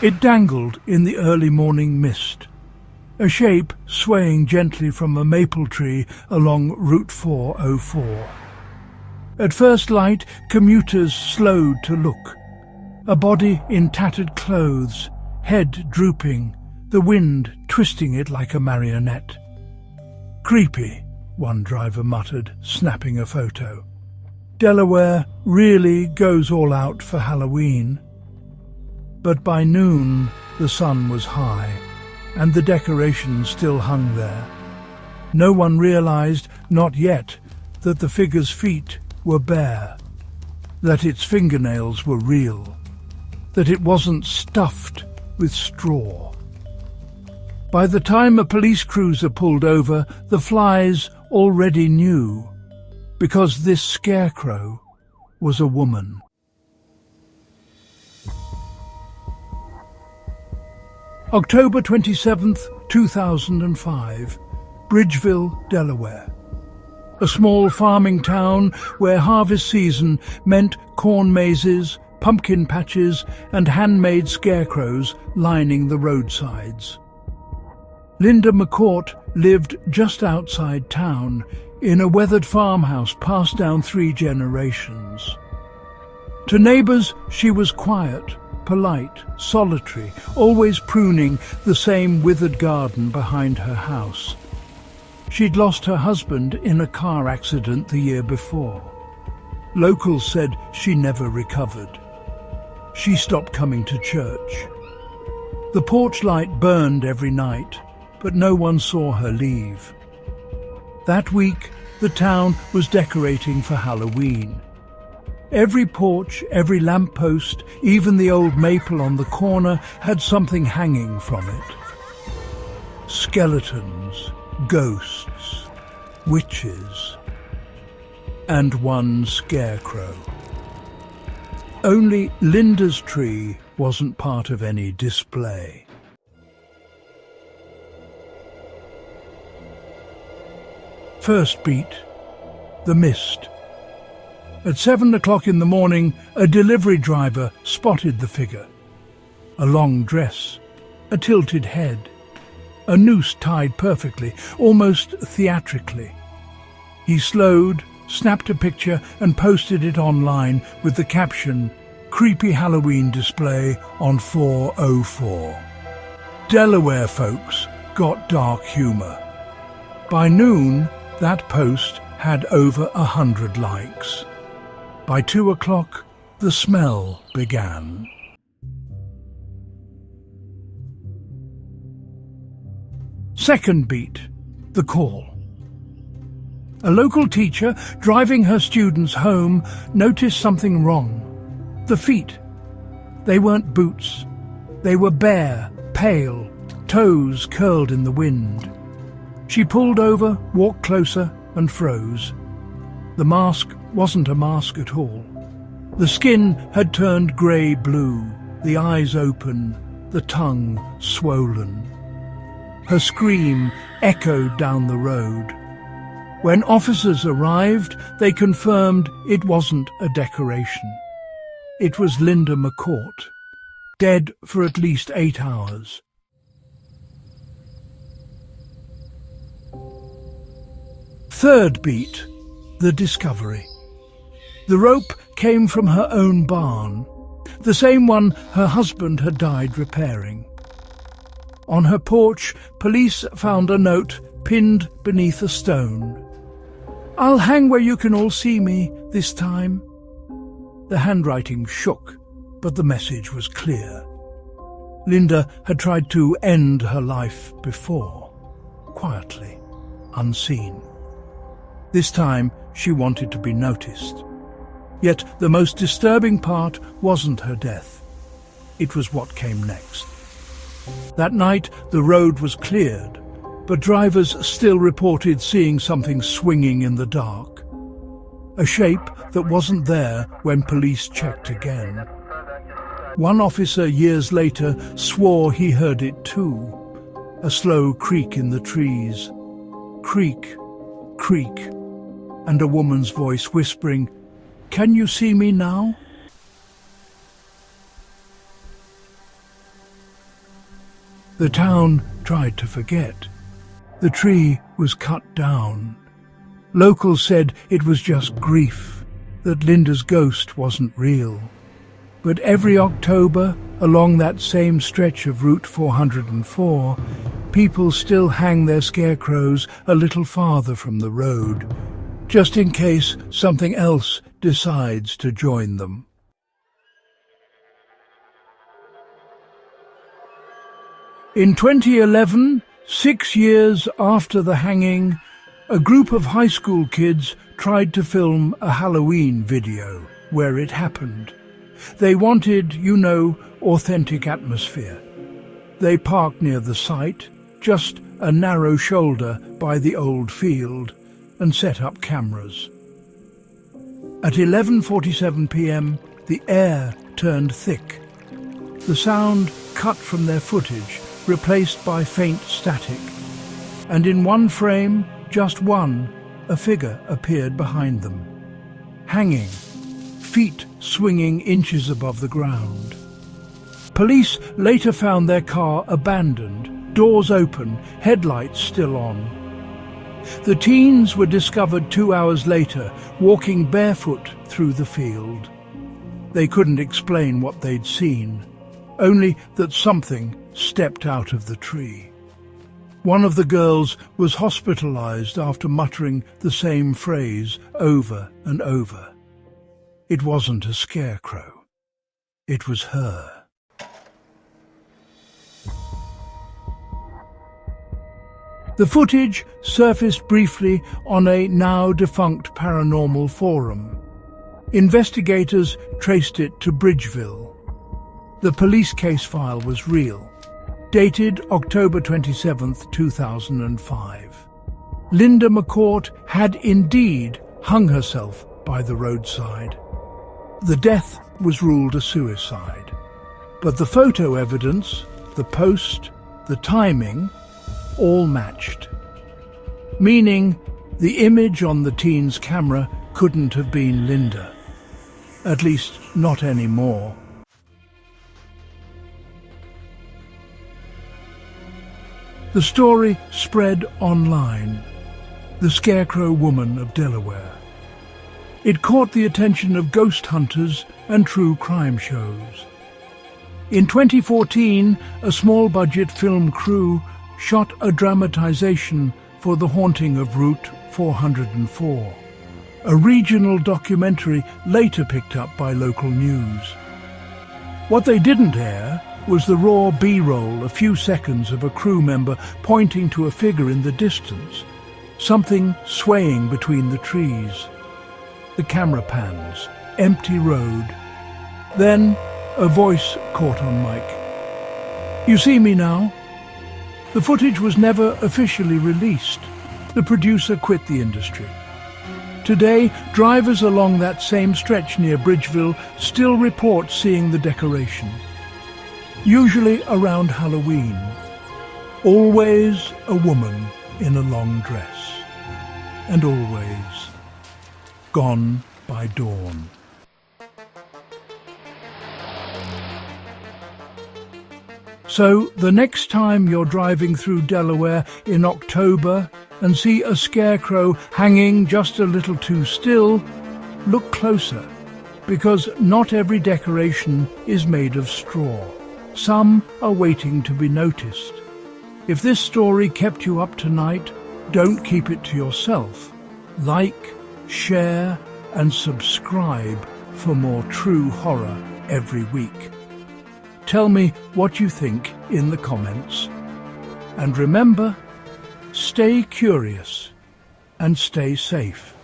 It dangled in the early morning mist, a shape swaying gently from a maple tree along Route 404. At first light, commuters slowed to look. A body in tattered clothes, head drooping, the wind twisting it like a marionette. "Creepy," one driver muttered, snapping a photo. "Delaware really goes all out for Halloween." But by noon, the sun was high, and the decorations still hung there. No one realized, not yet, that the figure's feet were bare, that its fingernails were real, that it wasn't stuffed with straw. By the time a police cruiser pulled over, the flies already knew, because this scarecrow was a woman. October 27th, 2005, Bridgeville, Delaware. A small farming town where harvest season meant corn mazes, pumpkin patches and handmade scarecrows lining the roadsides. Linda McCourt lived just outside town in a weathered farmhouse passed down 3 generations. To neighbours she was quiet, polite, solitary, always pruning the same withered garden behind her house. She'd lost her husband in a car accident the year before. Locals said she never recovered. She stopped coming to church. The porch light burned every night, but no one saw her leave. That week, the town was decorating for Halloween. Every porch, every lamppost, even the old maple on the corner had something hanging from it. Skeletons, ghosts, witches, and one scarecrow. Only Linda's tree wasn't part of any display. First beat, the mist. At 7 o'clock in the morning, a delivery driver spotted the figure. A long dress, a tilted head, a noose tied perfectly, almost theatrically. He slowed, snapped a picture and posted it online with the caption, "Creepy Halloween display on 404. Delaware folks got dark humour." By noon, that post had over 100 likes. By 2 o'clock, the smell began. Second beat, the call. A local teacher, driving her students home, noticed something wrong. The feet. They weren't boots. They were bare, pale, toes curled in the wind. She pulled over, walked closer, and froze. The mask wasn't a mask at all. The skin had turned grey-blue, the eyes open, the tongue swollen. Her scream echoed down the road. When officers arrived, they confirmed it wasn't a decoration. It was Linda McCourt, dead for at least 8 hours. Third beat, the discovery. The rope came from her own barn, the same one her husband had died repairing. On her porch, police found a note pinned beneath a stone. "I'll hang where you can all see me this time." The handwriting shook, but the message was clear. Linda had tried to end her life before, quietly, unseen. This time she wanted to be noticed. Yet the most disturbing part wasn't her death. It was what came next. That night the road was cleared, but drivers still reported seeing something swinging in the dark. A shape that wasn't there when police checked again. One officer years later swore he heard it too. A slow creak in the trees. Creak, creak, and a woman's voice whispering, "Can you see me now?" The town tried to forget. The tree was cut down. Locals said it was just grief, that Linda's ghost wasn't real. But every October, along that same stretch of Route 404, people still hang their scarecrows a little farther from the road, just in case something else decides to join them. In 2011, 6 years after the hanging, a group of high school kids tried to film a Halloween video where it happened. They wanted, authentic atmosphere. They parked near the site, just a narrow shoulder by the old field, and set up cameras. At 11:47 p.m, the air turned thick. The sound cut from their footage, replaced by faint static. And in one frame, just one, a figure appeared behind them, hanging, feet swinging inches above the ground. Police later found their car abandoned, doors open, headlights still on. The teens were discovered 2 hours later, walking barefoot through the field. They couldn't explain what they'd seen, only that something stepped out of the tree. One of the girls was hospitalized after muttering the same phrase over and over. It wasn't a scarecrow. It was her. The footage surfaced briefly on a now-defunct paranormal forum. Investigators traced it to Bridgeville. The police case file was real, dated October 27, 2005. Linda McCourt had indeed hung herself by the roadside. The death was ruled a suicide, but the photo evidence, the post, the timing, all matched. Meaning the image on the teen's camera couldn't have been Linda. At least not anymore. The story spread online. The Scarecrow Woman of Delaware. It caught the attention of ghost hunters and true crime shows. In 2014, a small-budget film crew shot a dramatization for The Haunting of Route 404, a regional documentary later picked up by local news. What they didn't air was the raw B-roll, a few seconds of a crew member pointing to a figure in the distance, something swaying between the trees. The camera pans, empty road. Then a voice caught on mic. "You see me now?" The footage was never officially released. The producer quit the industry. Today, drivers along that same stretch near Bridgeville still report seeing the decoration. Usually around Halloween. Always a woman in a long dress. And always gone by dawn. So the next time you're driving through Delaware in October and see a scarecrow hanging just a little too still, look closer, because not every decoration is made of straw. Some are waiting to be noticed. If this story kept you up tonight, don't keep it to yourself. Like, share, and subscribe for more true horror every week. Tell me what you think in the comments. And remember, stay curious and stay safe.